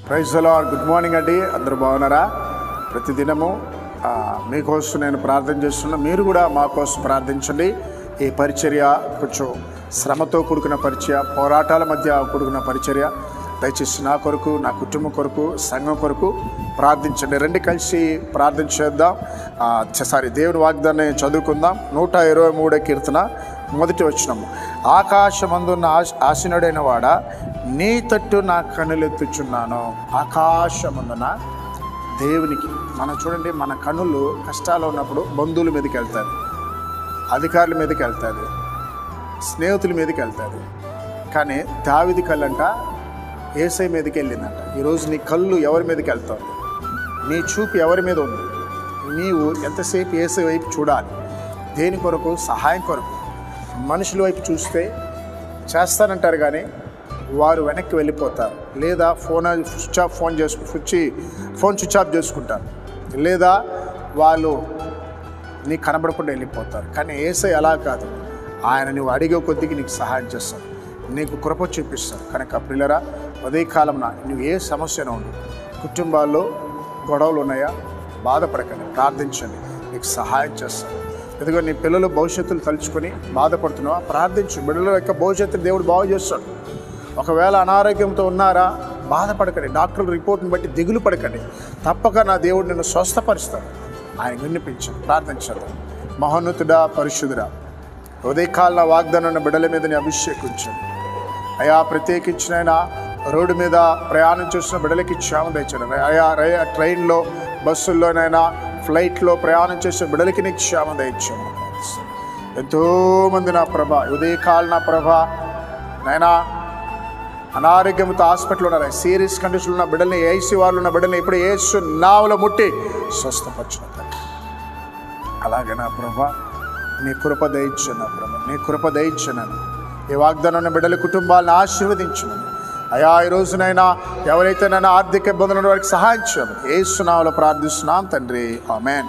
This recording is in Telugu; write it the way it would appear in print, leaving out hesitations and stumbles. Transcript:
Praise the lord. Good morning అండి, అందరూ బాగున్నారా? ప్రతిదినము మీకోసం నేను ప్రార్థన చేస్తున్నా, మీరు కూడా మా కోసం ప్రార్థించండి. ఈ పరిచర్య కొంచెం శ్రమతో కూడుకున్న పరిచర్య, పోరాటాల మధ్య కూడుకున్న పరిచర్య. దయచేసి నా కొరకు, నా కుటుంబం కొరకు, సంఘం కొరకు ప్రార్థించండి. రండి కలిసి ప్రార్థన చేద్దాం. దేవుని వాగ్దాన్ని చదువుకుందాం. 123 కీర్తన మొదటి వచనము. ఆకాశమందున్న ఆసీనుడైన వాడా, నీ తట్టు నా కన్నులెత్తుచున్నాను. ఆకాశమందున దేవునికి, మనం చూడండి, మన కన్నులు కష్టాలు ఉన్నప్పుడు బంధువుల మీదకి వెళ్తాయి, అధికారుల మీదకి వెళ్తుంది, స్నేహితుల మీదకి వెళ్తుంది. కానీ దావీదు కళ్ళంట యేసయ్య మీదకి వెళ్ళిందంట. ఈరోజు నీ కళ్ళు ఎవరి మీదకి వెళ్తావు? నీ చూపు ఎవరి మీద ఉంది? నీవు ఎంతసేపు యేసయ్య వైపు చూడాలి. దేని కొరకు? సహాయం కొరకు. మనుషుల వైపు చూస్తే చేస్తానంటారు, కానీ వారు వెనక్కి వెళ్ళిపోతారు. లేదా ఫోన్ స్విచ్ ఆఫ్ చేసుకుంటారు, లేదా వాళ్ళు నీకు కనబడకుండా వెళ్ళిపోతారు. కానీ యేసయ్య అలా కాదు. ఆయన నువ్వు అడిగే కొద్దికి నీకు సహాయం చేస్తాడు, నీకు కృప చూపిస్తాడు. కనుక ప్రియులరా, ఉదయకాలంలో నువ్వు ఏ సమస్యను ఉండు, కుటుంబాల్లో గొడవలు ఉన్నాయా, బాధపడకండి, ప్రార్థించండి, నీకు సహాయం చేస్తాడు. ఎందుకంటే నీ పిల్లలు భవిష్యత్తును తలుచుకొని బాధపడుతున్నావా? ప్రార్థించు. బిడ్డల యొక్క భవిష్యత్తుని దేవుడు బాగు చేస్తాడు. ఒకవేళ అనారోగ్యంతో ఉన్నారా, బాధపడకండి. డాక్టర్ల రిపోర్ట్ని బట్టి దిగులు పడకండి. తప్పక నా దేవుడు నిన్ను స్వస్థపరుస్తాడు. ఆయన వినిపించండి, ప్రార్థించండి. మహోన్నతుడా, పరిశుద్ధుడా, ఉదయకాల వాగ్దానం బిడ్డల మీద అభిషేకించండి అయా. ప్రత్యేకించిన రోడ్డు మీద ప్రయాణం చేస్తున్న బిడ్డలకి క్షేమం తెచ్చండి అయా. ట్రైన్లో, బస్సుల్లోనైనా, ఫ్లైట్లో ప్రయాణం చేసిన బిడ్డలకి నీకు క్షేమం తెచ్చాము. ఎంతోమంది నా ప్రభ, ఉదయకాల నా ప్రభ నైనా అనారోగ్యంతో హాస్పిటల్లో ఉన్నారు. సీరియస్ కండిషన్లో ఉన్న బిడ్డల్ని, ఏసీ వాళ్ళు ఉన్న బిడ్డల్ని ఇప్పుడు యేసు నామములో ముట్టి స్వస్థపరచున్నారు. అలాగే నా ప్రభ, నీ కృప దయచేయను. నా ప్రభ, నీ కృప దయచేయను. ఈ వాగ్దానం బిడ్డల కుటుంబాలను ఆశీర్వదించను అయా. ఈ రోజునైనా ఎవరైతే నన్ను ఆర్థిక ఇబ్బందులు ఉన్న వారికి సహాయం చేయమని యేసు నామములో ప్రార్థిస్తున్నాం తండ్రి, ఆమేన్.